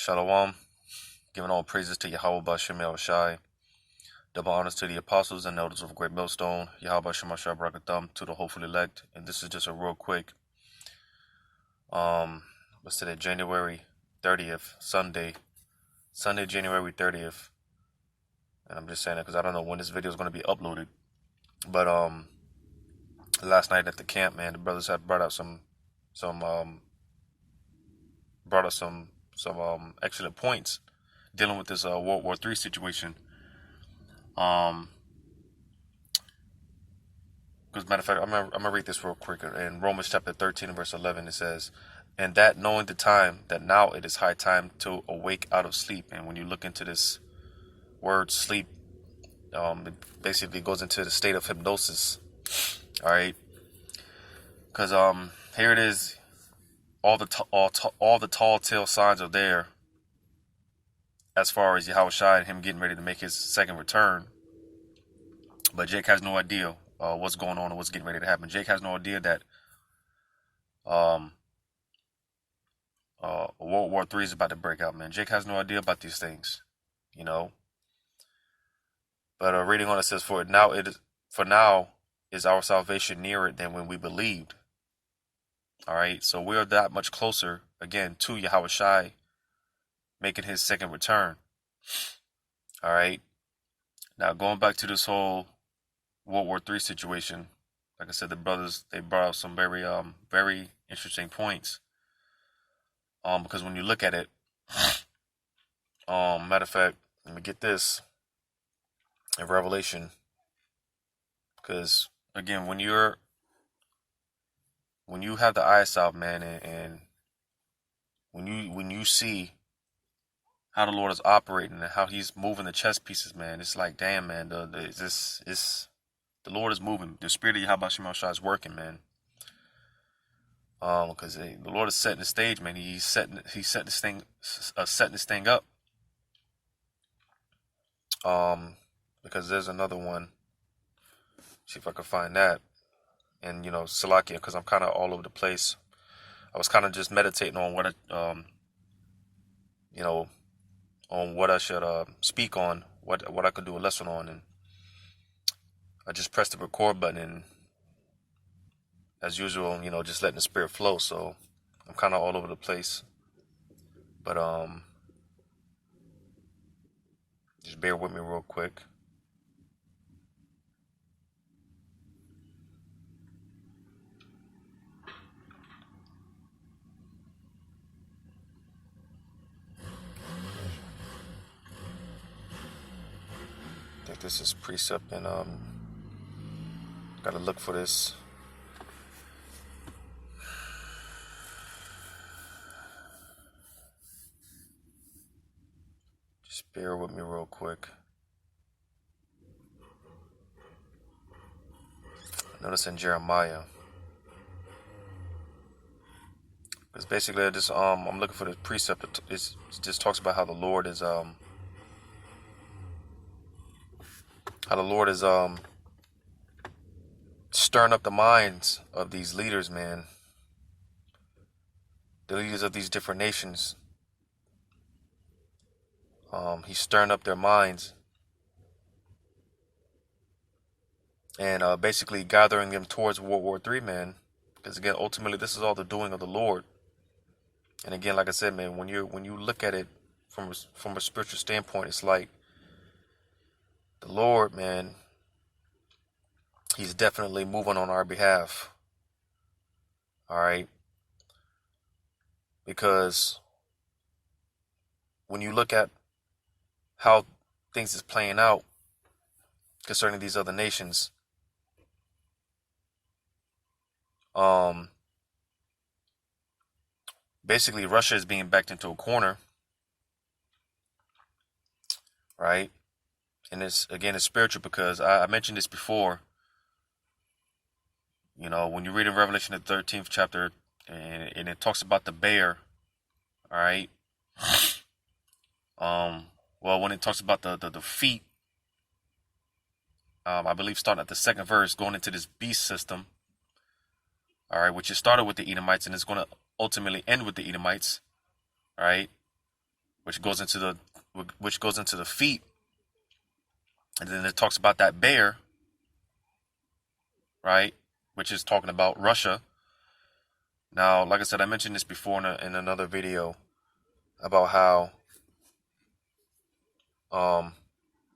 Shalom, giving all praises to Yahweh Bashem Shai. Double honors to the apostles and elders of Great Millstone, Yahweh Shem Shai Brakatham, to the hopeful elect. And this is just a real quick, what's today, January 30th, Sunday, January 30th. And I'm just saying it because I don't know when this video is going to be uploaded. But last night at the camp, man, the brothers had brought out some excellent points dealing with this World War III situation. Because matter of fact, I'm gonna read this real quick. In Romans chapter 13 and verse 11, it says, "And that knowing the time, that now it is high time to awake out of sleep." And when you look into this word sleep, it basically goes into the state of hypnosis. All right, because here it is. All the tall tale signs are there as far as Yahweh Shai and him getting ready to make his second return. But Jake has no idea what's going on and what's getting ready to happen. Jake has no idea that World War III is about to break out, man. Jake has no idea about these things, you know. But reading on it says, For now is our salvation nearer than when we believed. All right, so we are that much closer, again, to Yahweh Shai making his second return. All right, now going back to this whole World War III situation, like I said, the brothers, they brought out some very interesting points. Because when you look at it, matter of fact, let me get this in Revelation, because again, when you have the eyes out, man, and when you see how the Lord is operating and how He's moving the chess pieces, man, it's like, damn, man, the Lord is moving. The Spirit of Yahweh Shem Shai is working, man. Because the Lord is setting the stage, man. He's setting this thing up. Because there's another one. See if I can find that. And Salakia, because I'm kind of all over the place. I was kind of just meditating on what I should speak on, what I could do a lesson on, and I just pressed the record button, and as usual, just letting the spirit flow. So I'm kind of all over the place, but just bear with me real quick. I think this is precept, and gotta look for this. Just bear with me real quick. Notice in Jeremiah, because basically I'm looking for the precept. It just talks about how the Lord is stirring up the minds of these leaders, man. The leaders of these different nations. He's stirring up their minds and basically gathering them towards World War III, man. Because again, ultimately, this is all the doing of the Lord. And again, like I said, man, when you look at it from a spiritual standpoint, it's like the Lord, man, He's definitely moving on our behalf. All right. Because when you look at how things is playing out concerning these other nations, basically Russia is being backed into a corner, right? And it's spiritual, because I mentioned this before. When you read in Revelation, the 13th chapter, and it talks about the bear, all right? Well, when it talks about the feet, I believe starting at the second verse, going into this beast system, all right, which is started with the Edomites and is going to ultimately end with the Edomites, all right? which goes into the feet, and then it talks about that bear, right, which is talking about Russia. Now, like I said, I mentioned this before in another video about how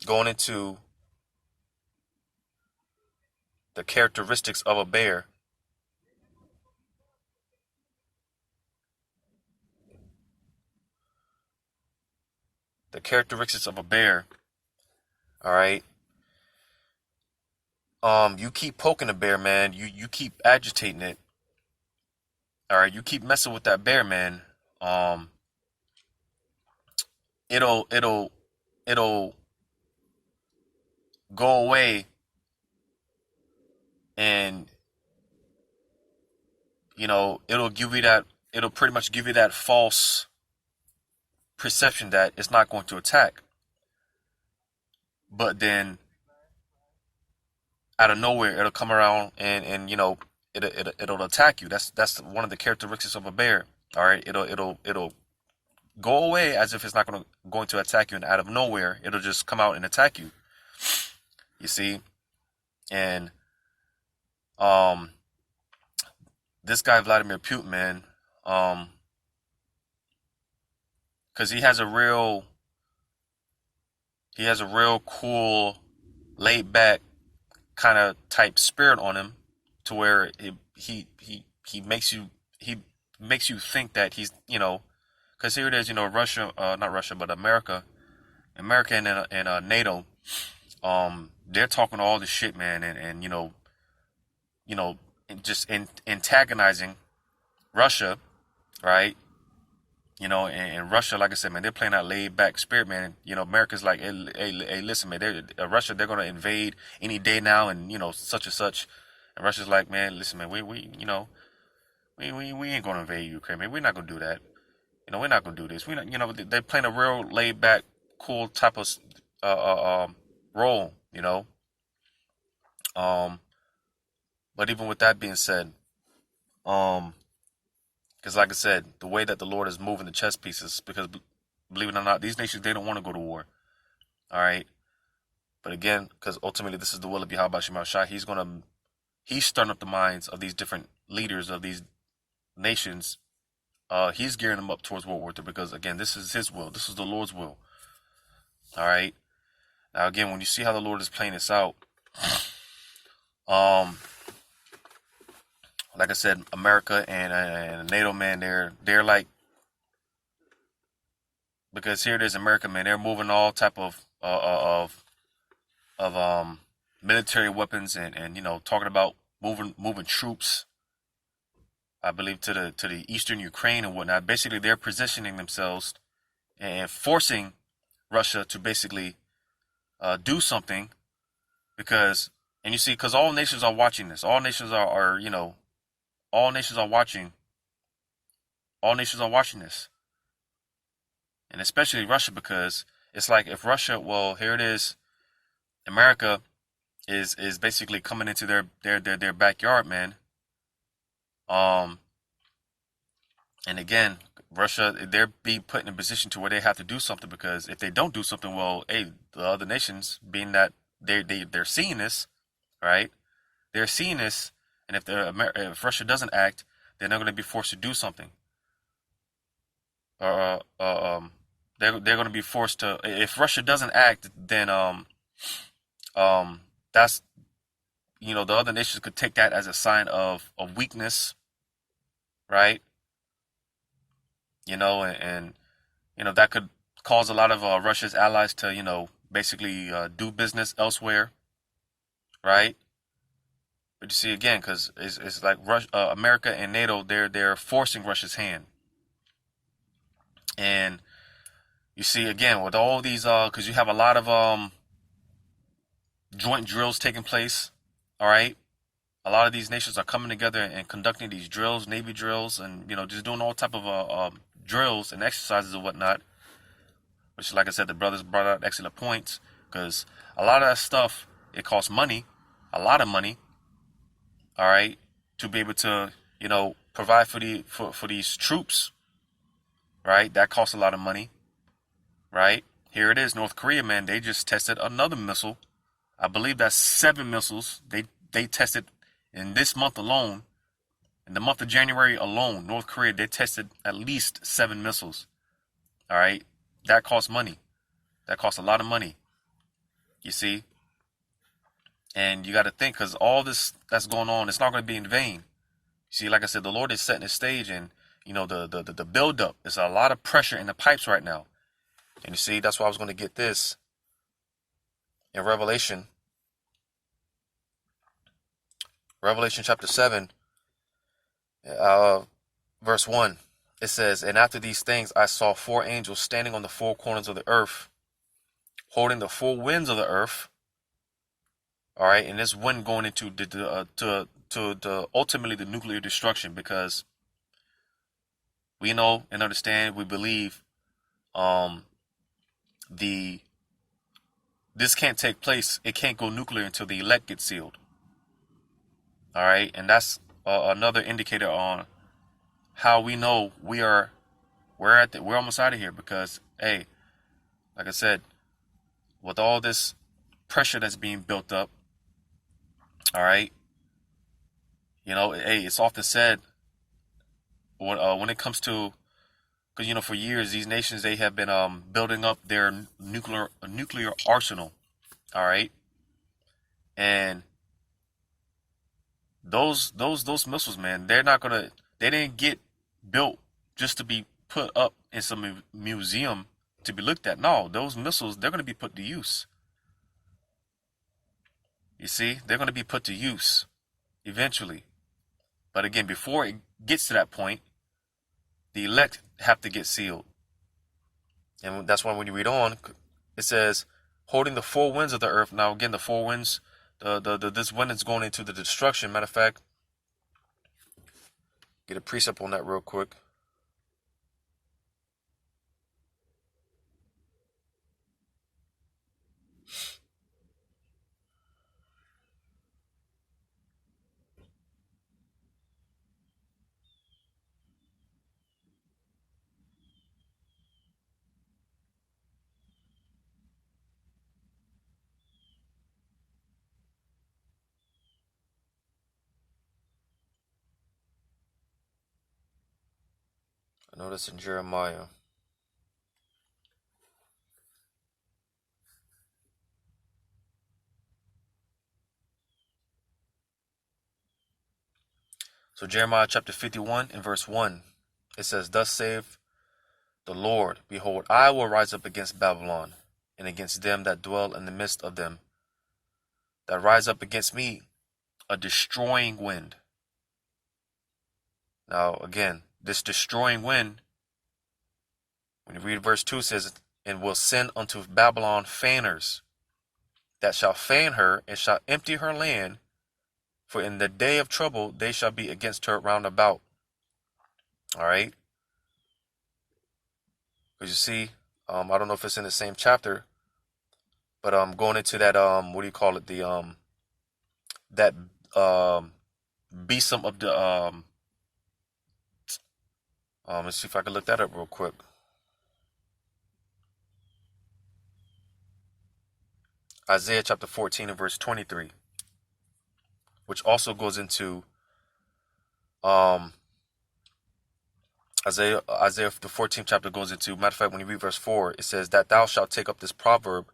going into the characteristics of a bear. The characteristics of a bear, all right. You keep poking the bear, man. You keep agitating it. All right, you keep messing with that bear, man. Um, it'll go away, and it'll give you that. It'll pretty much give you that false perception that it's not going to attack. But then out of nowhere, it'll come around and it'll attack you. That's one of the characteristics of a bear. All right, it'll go away as if it's not going to attack you, and out of nowhere, it'll just come out and attack you. You see, and this guy Vladimir Putin, man, because he has a real cool, laid back kind of type spirit on him, to where he makes you think that he's, because here it is, Russia, not Russia, but America and NATO, they're talking all this shit, man, and just antagonizing Russia, right? And Russia, like I said, man, they're playing that laid back spirit, man. America's like, hey, listen, man, Russia, they're gonna invade any day now, and such and such. And Russia's like, man, listen, man, we ain't gonna invade Ukraine, man. We're not gonna do that. We're not gonna do this. We not, they're playing a real laid back, cool type of role, But even with that being said, because like I said, the way that the Lord is moving the chess pieces, because believe it or not, these nations, they don't want to go to war. All right. But again, because ultimately this is the will of Yahweh Shema Shai, he's stirring up the minds of these different leaders of these nations. He's gearing them up towards World War III, because again, this is his will. This is the Lord's will. All right. Now again, when you see how the Lord is playing this out, like I said, America and NATO, man, they're like, because here it is, America, man, they're moving all type of military weapons, and talking about moving troops, I believe, to the eastern Ukraine and whatnot. Basically, they're positioning themselves and forcing Russia to basically do something, because all nations are watching this. All nations are watching. All nations are watching this, and especially Russia, because it's like, if Russia, well, here it is, America is basically coming into their backyard, man. And again, Russia, they're being put in a position to where they have to do something, because if they don't do something, well, hey, the other nations, being that they're seeing this, right? They're seeing this, and if Russia doesn't act, then they're going to be forced to do something. They're going to be forced to. If Russia doesn't act, then that's, the other nations could take that as a sign of weakness, right? And that could cause a lot of Russia's allies to basically do business elsewhere, right? But you see, again, because it's like America and NATO, they're forcing Russia's hand. And you see, again, with all these, because you have a lot of joint drills taking place, all right? A lot of these nations are coming together and conducting these drills, Navy drills, and just doing all type of drills and exercises and whatnot. Which, like I said, the brothers brought out excellent points, because a lot of that stuff, it costs money, a lot of money, all right, to be able to provide for these troops, right? That costs a lot of money. right? Here it is, North Korea, man. They just tested another missile. I believe that's 7 missiles they tested in this month alone. In the month of January alone, North Korea, they tested at least 7 missiles. All right, that costs money. That costs a lot of money. You see, and you got to think, because all this that's going on, it's not going to be in vain. See, like I said, the Lord is setting the stage, and the build up. There's a lot of pressure in the pipes right now, and you see, that's why I was going to get this in Revelation chapter 7, verse 1. It says, "And after these things, I saw 4 angels standing on the 4 corners of the earth, holding the 4 winds of the earth." All right, and this wind going into the ultimately the nuclear destruction, because we know and understand, we believe, this can't take place. It can't go nuclear until the elect get sealed. All right, and that's another indicator on how we know we're almost out of here, because hey, like I said, with all this pressure that's being built up, all right, hey, it's often said when it comes to, because for years these nations, they have been building up their nuclear arsenal, all right, and those missiles, man, they didn't get built just to be put up in some museum to be looked at. No, those missiles, they're going to be put to use. You see, they're going to be put to use eventually. But again, before it gets to that point, the elect have to get sealed. And that's why when you read on, it says, holding the 4 winds of the earth. Now again, the 4 winds, this wind is going into the destruction. Matter of fact, get a precept on that real quick. I know that's in Jeremiah. So Jeremiah chapter 51 and verse 1, it says, "Thus saith the Lord, behold, I will rise up against Babylon, and against them that dwell in the midst of them, that rise up against me, a destroying wind." Now again, this destroying wind, when you read verse 2, it says, "And will send unto Babylon fanners, that shall fan her, and shall empty her land, for in the day of trouble they shall be against her round about." All right. Because you see, I don't know if it's in the same chapter, but going into that what do you call it, the that besom of the let's see if I can look that up real quick. Isaiah chapter 14 and verse 23, which also goes into Isaiah the 14th chapter goes into, matter of fact, when you read verse 4, it says that thou shalt take up this proverb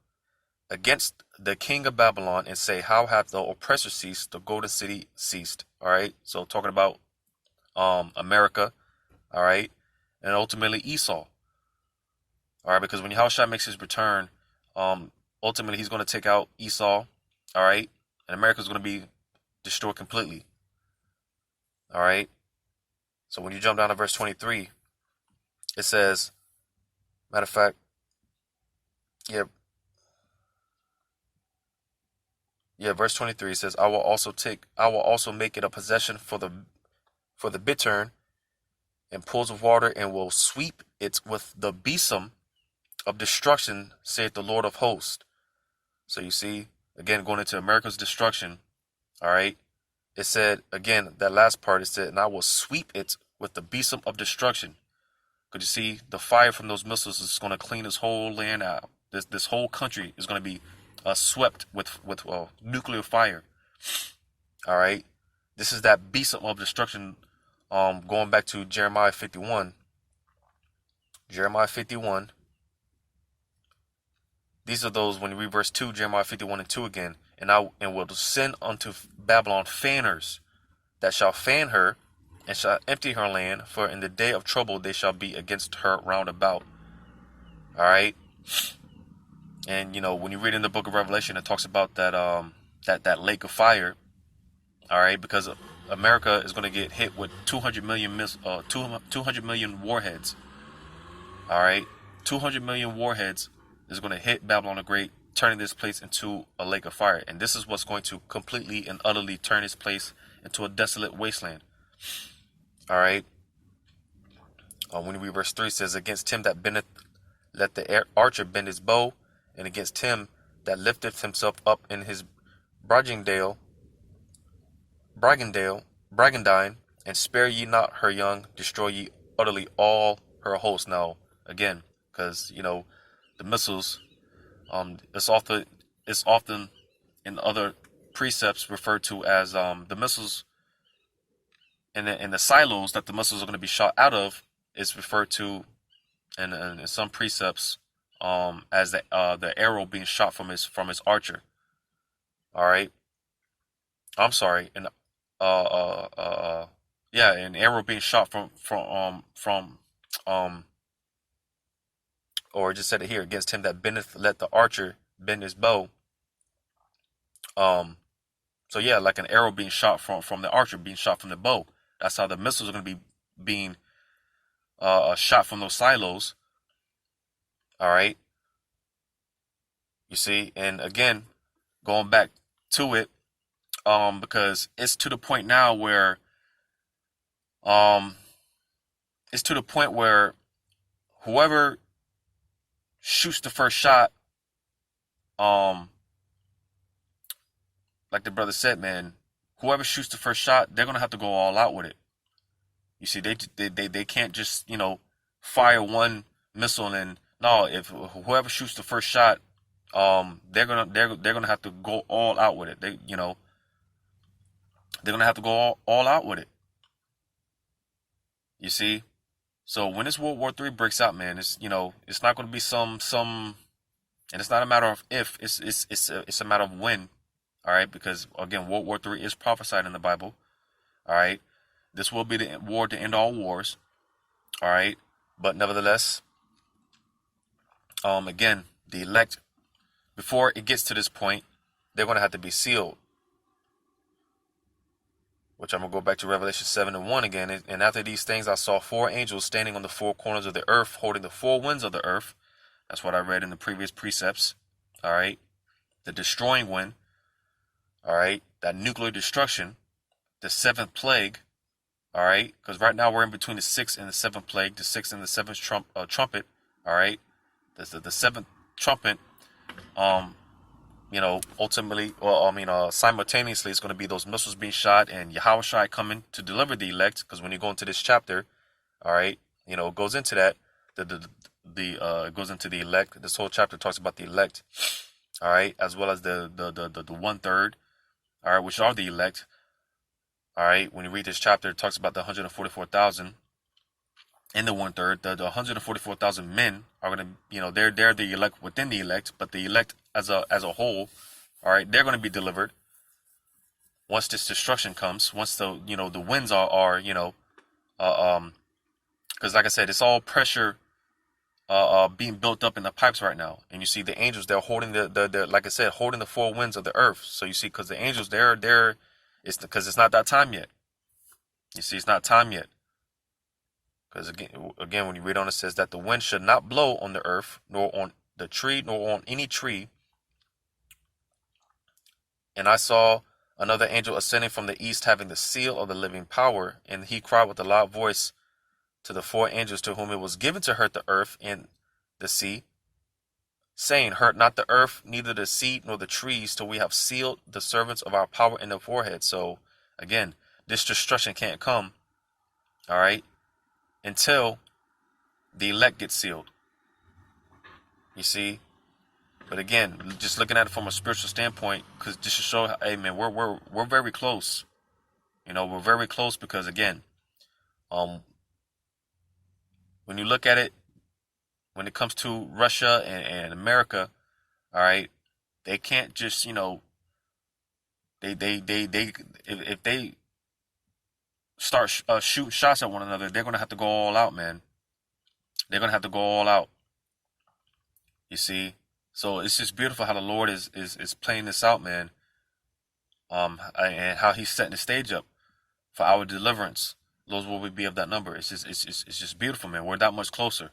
against the king of Babylon and say, how hath the oppressor ceased, the golden city ceased. All right, so talking about America, all right, and ultimately Esau. All right, because when Yahushua makes his return, ultimately he's going to take out Esau, all right, and America's going to be destroyed completely. All right, so when you jump down to verse 23, it says, matter of fact, verse 23 says, I will also make it a possession for the bittern and pools of water, and will sweep it with the besom of destruction, saith the Lord of hosts. So you see, again, going into America's destruction, all right, it said, again, that last part, it said, and I will sweep it with the besom of destruction. Because you see, the fire from those missiles is going to clean this whole land out. This whole country is going to be swept with nuclear fire. All right, this is that beast of destruction. Going back to Jeremiah 51. Jeremiah 51. These are those, when you read verse 2, Jeremiah 51 and 2 again. And will send unto Babylon fanners that shall fan her and shall empty her land, for in the day of trouble they shall be against her round about. All right. And when you read in the book of Revelation, it talks about that lake of fire. All right, because America is going to get hit with 200 million warheads. All right, 200 million warheads is going to hit Babylon the Great, turning this place into a lake of fire. And this is what's going to completely and utterly turn this place into a desolate wasteland. All right. When we read verse 3, says, against him that bendeth, let the archer bend his bow, and against him that lifteth himself up in his bragandine, and spare ye not her young, destroy ye utterly all her hosts. Now, again, because the missiles, it's often in other precepts referred to as the missiles in the silos that the missiles are going to be shot out of is referred to in some precepts as the arrow being shot from his archer. All right, I'm sorry, and an arrow being shot from or it just said it here, against him that bendeth, let the archer bend his bow. So yeah, like an arrow being shot from the archer being shot from the bow. That's how the missiles are going to be being shot from those silos. All right. You see, and again, going back to it, because it's to the point now where, whoever shoots the first shot, like the brother said, man, whoever shoots the first shot, they're gonna have to go all out with it. You see, they can't just fire one missile and no. If whoever shoots the first shot, they're gonna have to go all out with it. They're gonna have to go all out with it. You see, so when this World War III breaks out, man, it's not gonna be some, and it's not a matter of if, it's a matter of when. All right, because again, World War III is prophesied in the Bible. All right, this will be the war to end all wars. All right, but nevertheless, again, the elect, before it gets to this point, they're going to have to be sealed. Which I'm going to go back to Revelation 7 and 1 again. And after these things, I saw 4 angels standing on the 4 corners of the earth, holding the 4 winds of the earth. That's what I read in the previous precepts. All right, the destroying wind. All right, that nuclear destruction, the 7th plague. All right, because right now we're in between the 6th and the 7th plague, the 6th and the 7th trumpet. All right, the 7th trumpet. Ultimately, simultaneously, it's going to be those missiles being shot and Yahushua coming to deliver the elect. Because when you go into this chapter, all right, it goes into that. It goes into the elect. This whole chapter talks about the elect. All right, as well as the 1/3. All right, which are the elect. All right, when you read this chapter, it talks about the 144,000 in the 1/3. The 144,000 men are going to, they're the elect within the elect, but the elect as a whole, all right, they're going to be delivered once this destruction comes. Once the winds are because like I said, it's all pressure being built up in the pipes right now, and you see the angels, they're holding the like I said, holding the 4 winds of the earth. So you see, because the angels, it's because it's not that time yet. You see, it's not time yet. Because again, when you read on, it says that the wind should not blow on the earth, nor on the tree, nor on any tree. And I saw another angel ascending from the east, having the seal of the living power, and he cried with a loud voice to the 4 angels to whom it was given to hurt the earth and the sea, saying, hurt not the earth, neither the sea nor the trees, till we have sealed the servants of our power in their forehead. So again, this destruction can't come, all right, until the elect get sealed. You see? But again, just looking at it from a spiritual standpoint, because just to show, hey man, we're very close. You know, we're very close because again, um, when you look at it, when it comes to Russia and America, all right, they can't just, you know, they if they start shooting shots at one another, they're gonna have to go all out, man. They're gonna have to go all out. You see, so it's just beautiful how the Lord is playing this out, man. And how He's setting the stage up for our deliverance. Those will we be of that number. It's just beautiful, man. We're that much closer.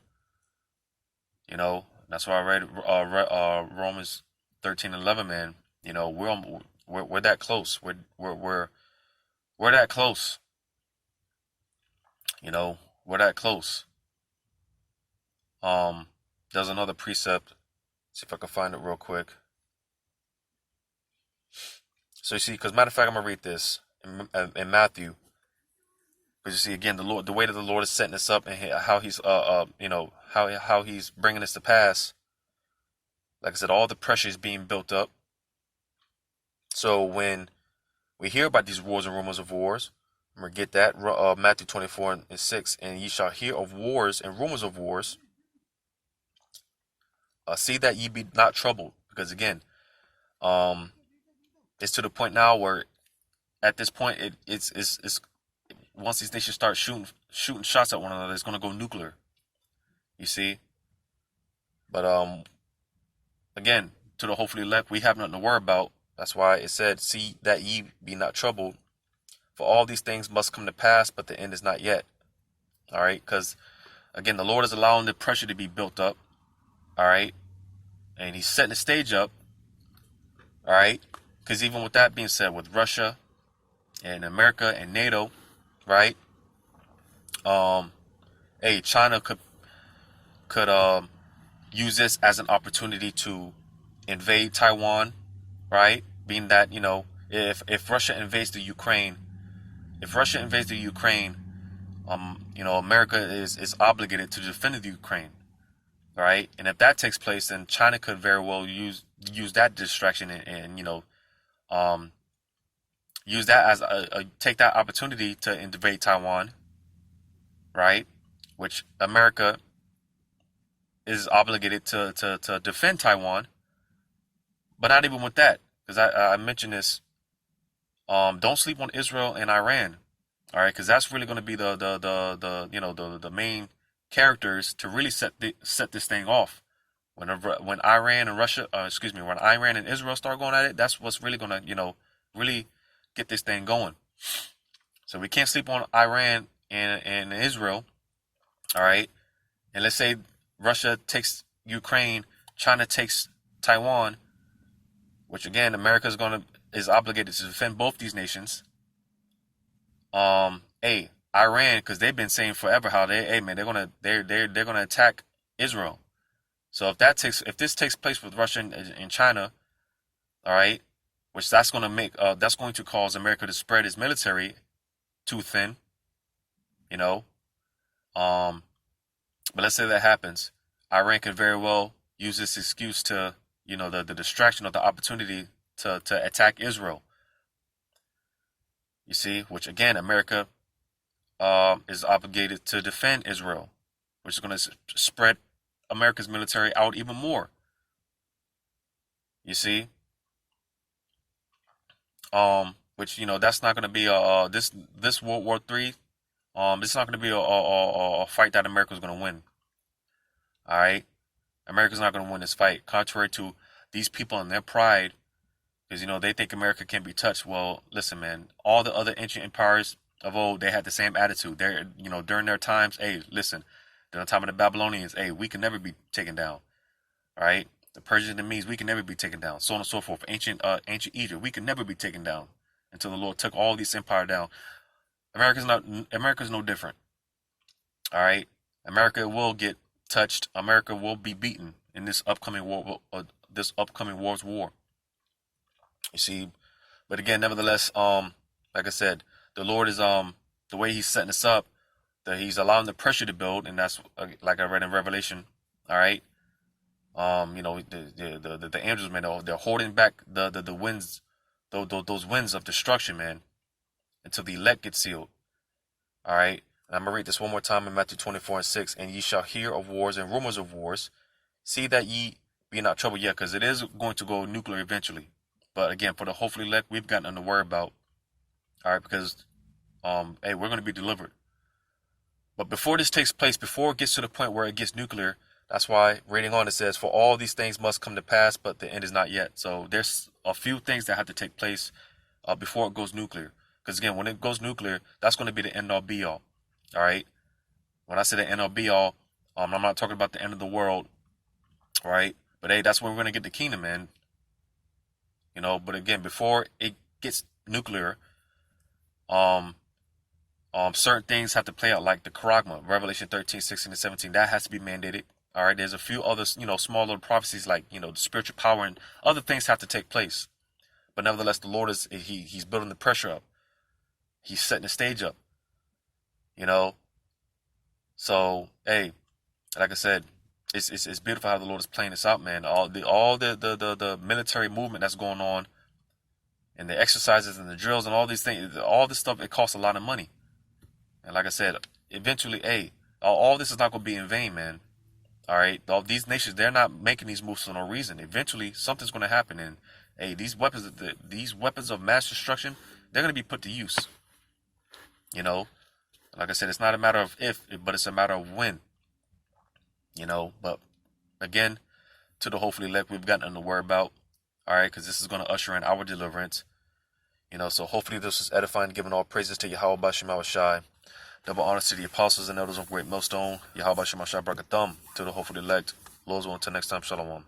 You know, that's why I read Romans 13:11, man. You know, we're that close. We're that close. You know, we're that close. There's another precept. See if I can find it real quick. So you see, because matter of fact, I'm gonna read this in Matthew. Because you see, again, the Lord, the way that the Lord is setting this up, and how He's you know, how He's bringing this to pass. Like I said, all the pressure is being built up. So when we hear about these wars and rumors of wars, remember, get that, Matthew 24:6, and ye shall hear of wars and rumors of wars. See that ye be not troubled, because again, it's to the point now where, at this point, it's once these nations start shooting shots at one another, it's gonna go nuclear. You see, but again, to the hopefully elect, we have nothing to worry about. That's why it said, "See that ye be not troubled, for all these things must come to pass, but the end is not yet." All right, because again, the Lord is allowing the pressure to be built up. All right, and He's setting the stage up. All right, because even with that being said, with Russia and America and NATO, right? Hey, China could use this as an opportunity to invade Taiwan, right? Being that, you know, if Russia invades the Ukraine, you know, America is obligated to defend the Ukraine, right? And if that takes place, then China could very well use that distraction and you know, use that as take that opportunity to invade Taiwan, right? Which America is obligated to defend Taiwan, but not even with that, because I mentioned this. Don't sleep on Israel and Iran, all right? Because that's really going to be the you know, the main characters to really set this thing off. When Iran and Russia, when Iran and Israel start going at it, that's what's really going to, you know, really get this thing going. So we can't sleep on Iran and Israel, all right? And let's say Russia takes Ukraine, China takes Taiwan, which again, America is obligated to defend both these nations. Hey, Iran, because they've been saying forever how they're gonna attack Israel. So if this takes place with Russia and China, all right, which that's going to cause America to spread its military too thin, you know. But let's say that happens, Iran could very well use this excuse to, you know, the distraction of the opportunity to attack Israel. You see, which again, America is obligated to defend Israel, which is going to spread America's military out even more. You see, which, you know, that's not going to be this World War III. It's not going to be a fight that America's going to win. All right, America's not going to win this fight, contrary to these people and their pride, because, you know, they think America can't be touched. Well, listen, man, all the other ancient empires of old, they had the same attitude. They're, you know, during their times, hey, listen, during the time of the Babylonians, hey, we can never be taken down. All right, the Persians and Medes, we can never be taken down. So on and so forth. Ancient Egypt, we can never be taken down until the Lord took all these empire down. America's no different. All right, America will get touched. America will be beaten in this upcoming world's war. You see, but again, nevertheless, like I said, the Lord is the way He's setting us up. He's allowing the pressure to build, and that's like I read in Revelation. All right. The angels, man, they're holding back the winds, those winds of destruction, man, until the elect get sealed. All right. And I'm gonna read this one more time in Matthew 24:6. And ye shall hear of wars and rumors of wars. See that ye be not troubled yet, because it is going to go nuclear eventually. But again, for the hopefully elect, we've got nothing to worry about. All right, because hey, we're going to be delivered. But before this takes place, before it gets to the point where it gets nuclear, that's why reading on it says, for all these things must come to pass, but the end is not yet. So there's a few things that have to take place before it goes nuclear. Because again, when it goes nuclear, that's going to be the end all be all. All right. When I say the end all be all, I'm not talking about the end of the world. All right. But hey, that's when we're going to get the kingdom, man. But again, before it gets nuclear, certain things have to play out, like the charagma, Revelation 13, 16, and 17. That has to be mandated. All right. There's a few other, small little prophecies, like, the spiritual power and other things have to take place. But nevertheless, the Lord he's building the pressure up. He's setting the stage up. So hey, like I said, it's beautiful how the Lord is playing this out, man. All the military movement that's going on, and the exercises and the drills and all these things, all this stuff, it costs a lot of money. And like I said, eventually, hey, all this is not going to be in vain, man. All right, all these nations, they're not making these moves for no reason. Eventually, something's going to happen, and hey, these weapons of mass destruction, they're going to be put to use. Like I said, it's not a matter of if, but it's a matter of when. But again, to the hopefully elect, we've got nothing to worry about. All right, because this is going to usher in our deliverance. So hopefully this is edifying, giving all praises to Yahweh Bashem Shai. Double honors to the apostles and elders of Great Millstone. Yahweh Bashem Shai Brakathum. To the hopefully elect. Lord's will, until next time, Shalom.